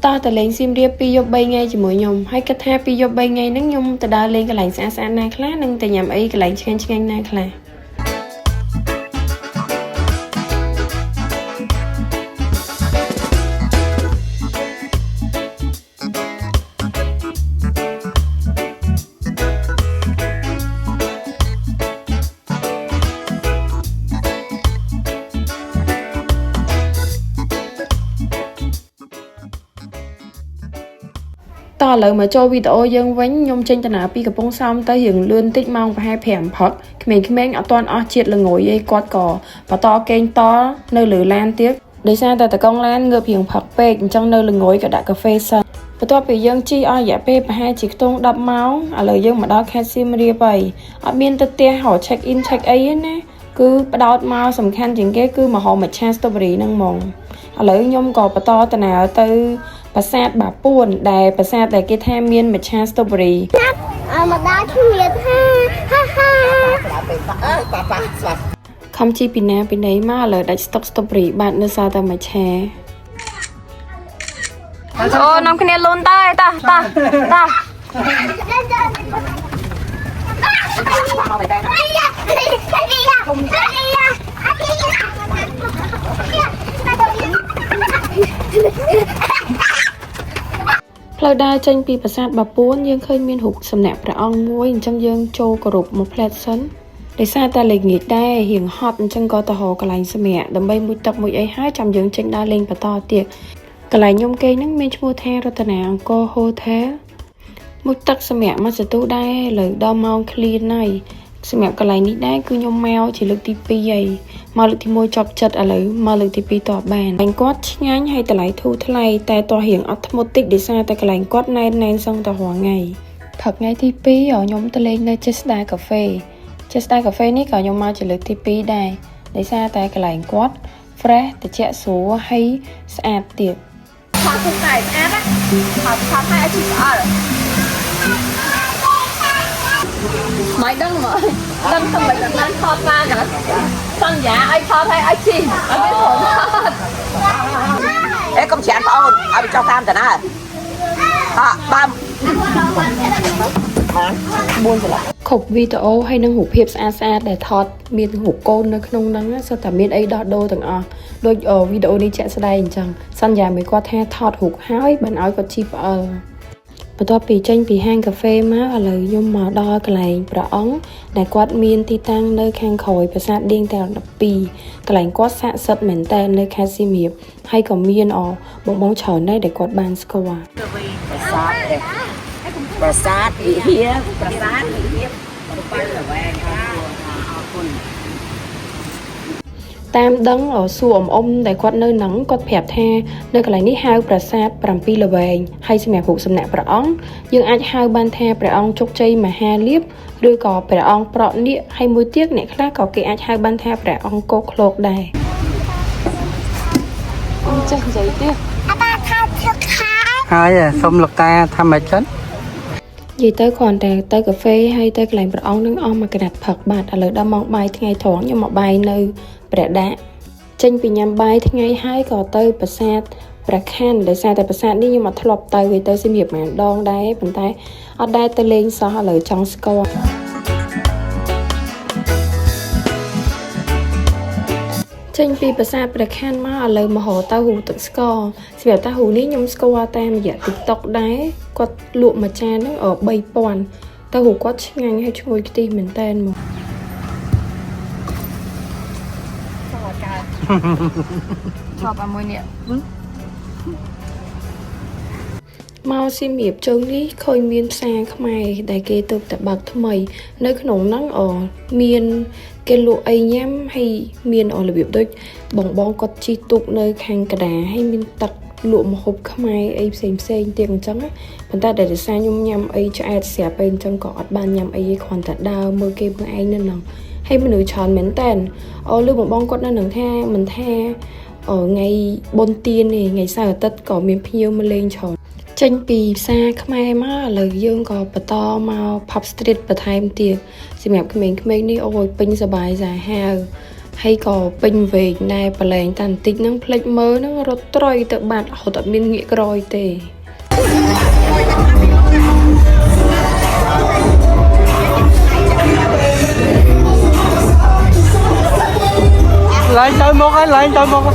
តោះតលេងស៊ីមរៀបពីយប់3ថ្ងៃជាមួយខ្ញុំហើយគិតថាពីយប់3ថ្ងៃហ្នឹងខ្ញុំទៅដើរលេងកន្លែងស្អាតៗណាខ្លះនិងទៅញ៉ាំអីកន្លែងឆ្ងាញ់ៗណាខ្លះតោះឥឡូវមកចូលវីដេអូយើងវិញខ្ញុំចេញដំណើរពីកំពង់សោមទៅរៀងលឿនតិចម៉ោងប្រហែល5ព្រឹកក្មេងៗអត់ទាន់អស់ជាតិល្ងុយឯគាត់ក៏បន្តកេងតនៅលើឡានទៀតដោយសារតែតកងឡានងើបរៀងព្រឹកពេកអញ្ចឹងនៅល្ងុយក៏ដាក់កាហ្វេសិនបន្ទាប់ពីយើងជិះអស់រយៈពេលប្រហែលជាខ្ទង់10ម៉ោងឥឡូវយើងមកដល់ខេត្តសៀមរាបហើយអត់មានទៅផ្ទះរក check in check អីទេណាគឺបដោតមកសំខាន់ជាងគេគឺមកហៅមច្ឆា strawberry ហ្នឹងហ្មងឥឡូវខ្ញុំក៏បន្តដំណើរទៅប្រាសាទបាពួនដែលប្រាសាទដែលគេថាមានមច្ឆា strawberry មកដល់គ្នាថាខំជីពីណាពីណីមកឥឡូវដាច់ស្តុក strawberry បាត់នៅសល់តែមច្ឆាអូនាំគ្នាលូនតើតោះផ្លូវដើរចេញពីប្រាសាទបាពួនយើងឃើញមានរូបសំណាកព្រះអង្គមួយអញ្ចឹងយើងចូលគោរពមកផ្លែតសិនដោយសារតែលេងងាយដែររៀងហត់អញ្ចឹងក៏ទៅរកកន្លែងសម្រាប់ដើម្បីមួយទឹកមួយអីហើយចាំយើងចេញដើរលេងបន្តទៀតកន្លែងខ្ញុំគេហ្នឹងមានឈ្មោះថារតនាអង្គរ Hotel មួយទឹកសម្រាប់មកសទូដែរលើដល់ម៉ោង clean ហើយសម្រាប់កន្លែងនេះដែរគឺខ្ញុំមកជាលើកទី2ហើយមកលើកទី1ចប់ចិត្តឥឡូវមកលើកទី2តបបានតែគាត់ឆ្ងាញ់ហើយតម្លៃធូរថ្លៃតែតោះរៀងអត់ធ្មត់តិចដោយសារតែកន្លែងគាត់ណែនសឹងតែរាល់ថ្ងៃព្រឹកថ្ងៃទី2ខ្ញុំទៅលេងនៅ Chester Cafe Chester Cafe នេះក៏ខ្ញុំមកជាលើកទី2ដែរដោយសារតែកន្លែងគាត់ fresh ត្រជាក់ស្រួលហើយស្អាតទៀតថតខ្លួនតែស្អាតណាថតឲ្យជីស្អល់មិនដឹងមកដឹងថាមិនបានថតបានណាសន្យាឲ្យថតឲ្យជីឲ្យមានព្រមថតអេកុំច្រានបងអូនឲ្យចុះតាមតាណាបើខុបវីដេអូហើយនឹងរូបភាពស្អាតដែលថតមានរូបកូននៅក្នុងហ្នឹងសុទ្ធតែមានអីដោះដូរទាំងអស់ដូចវីដេអូនេះជាក់ស្ដែងអញ្ចឹងសន្យាមួយគាត់ថាថតរូបហើយបានឲ្យគាត់ជីផ្អល់បន្ទាប់ពីចេញពីហាងកាហ្វេមកឥឡូវខ្ញុំមកដល់កន្លែងព្រះអង្គដែលគាត់មានទីតាំងនៅខាងក្រោយប្រាសាទដៀងទាំង12កន្លែងគាត់ស័ក្តិសិទ្ធិមែនតើនៅខេត្តសៀមរាបហើយក៏មានបងច្រើនដែរដែលគាត់បានស្គាល់ប្រាសាទវិហារទៅបាយល្វែងអរគុណតាមដឹងសួរអ៊ំដែលគាត់នៅហ្នឹងគាត់ប្រាប់ថានៅកន្លែងនេះហៅប្រាសាទ7ល្វែងហើយសម្រាប់រូបសំណាកព្រះអង្គយើងអាចហៅបានថាព្រះអង្គជោគជ័យមហាលាភឬក៏ព្រះអង្គប្រក់នាគហើយមួយទៀតអ្នកខ្លះក៏គេអាចហៅបានថាព្រះអង្គគោឃ្លោកដែរអ៊ំចេះនិយាយទៀតអតាថាទឹកខាហើយសុំលោកតាថាម៉េចចឹងនិយាយទៅគ្រាន់តែទៅកាហ្វេហើយទៅកន្លែងព្រះអង្គនឹងអស់មកកណាត់ផឹកបាទឥឡូវដល់ម៉ោងបាយថ្ងៃត្រង់ខ្ញុំមកបាយនៅព្រះដាក់ចេញពីញ៉ាំបាយថ្ងៃហើយក៏ទៅប្រាសាទព្រះខ័នដោយសារតែប្រាសាទនេះខ្ញុំអត់ធ្លាប់ទៅវាទៅសម្រាប់ម្ដងដែរប៉ុន្តែអត់ដែរទៅលេងសោះឥឡូវចង់ស្គាល់ចេញពីប្រាសាទព្រះខ័នមកឥឡូវមករកទៅហ៊ូទឹកស្ករសម្រាប់តាហ៊ូនេះខ្ញុំស្គាល់តាមរយៈ TikTok ដែរគាត់លក់មួយចានហ្នឹង3000ទៅហ៊ូគាត់ឆ្ងាញ់ហើយឈ្ងុយខ្ទិះមែនតើមកชอบមួយនេះមកសៀមរាបជើងនេះឃើញមានផ្សារខ្មែរដែលគេទើបតែបើកថ្មីនៅក្នុងហ្នឹងមានគេលក់អីញ៉ាំហើយមានរបៀបដូចបងគាត់ជិះទូកនៅខាងកណ្ដាលហើយមានទឹកលក់ម្ហូបខ្មែរអីផ្សេងទៀតអញ្ចឹងប៉ុន្តែដែលសារខ្ញុំញ៉ាំអីឆ្អែតស្រាប់អីអញ្ចឹងក៏អត់បានញ៉ាំអីគ្រាន់តែដើរមើលគេខ្លួនឯងនៅហ្នឹងហើយមនុស្សច្រើនមែនតើលឺបងគាត់នៅនឹងថាមិនថាថ្ងៃបុណ្យទាននេះថ្ងៃសៅរ៍អាទិត្យក៏មានភ្ញៀវមកលេងច្រើនចេញពីផ្សារខ្មែរមកឥឡូវយើងក៏បន្តមក Pub Street បន្ថែមទៀតសម្រាប់ក្មេងៗនេះអូយពេញសប្បាយសាហាវ hay có bình về này và lệnh tàn tích nâng plek mơ nâng rốt trôi tự bạn họ tập miên nghĩa rồi tề Lại chơi một ấy, lại chơi một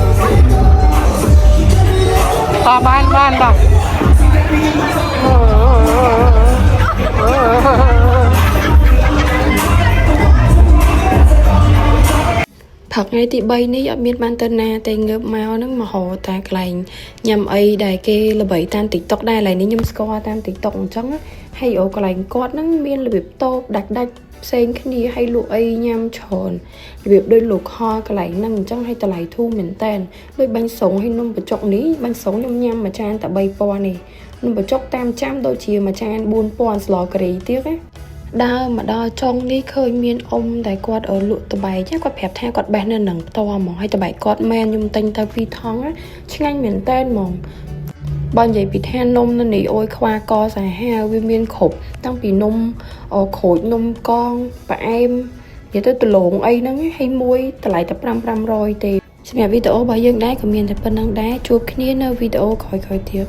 ta ban ba thật ngay thì bay ní ở miền ban tên na tên ngợp máu nâng mà hồ ta lành nhằm ấy đài kê là bảy tan tiktok đây là ní nhâm score tan tiktok trắng á hay ở cái lành cót nâng miên là việc top đặt đặt sen cái đi hay lụa ấy nhâm tròn việc đôi lụa ho cái lành nâng trắng hay ta lại thu mình tên đôi bánh sống hay nôm bật chọc ní bánh sống nhâm nhâm mà chan ta bay po này nôm bật chọc tam trăm đôi chia mà chan buôn pon lò cái tiếc á đau mà đau trong ní khơi miên ông đại quạt ở lụa tờ bài chắc quạt hẹp theo quạt bén nên nặng to mà hay tờ bài quạt men nhung tinh ta vi thong á chứ anh miền tên mong bao giờ bị than nôm nên nỉ ôi khoa co dài ha vi miên khục tăng bị nôm khối nôm con và em vậy tôi từ lộn ấy nó hay muối ta lại tập ram rồi thì xem video bao giờ đá comment tập năng đá chụp kia video khỏi khỏi thiệt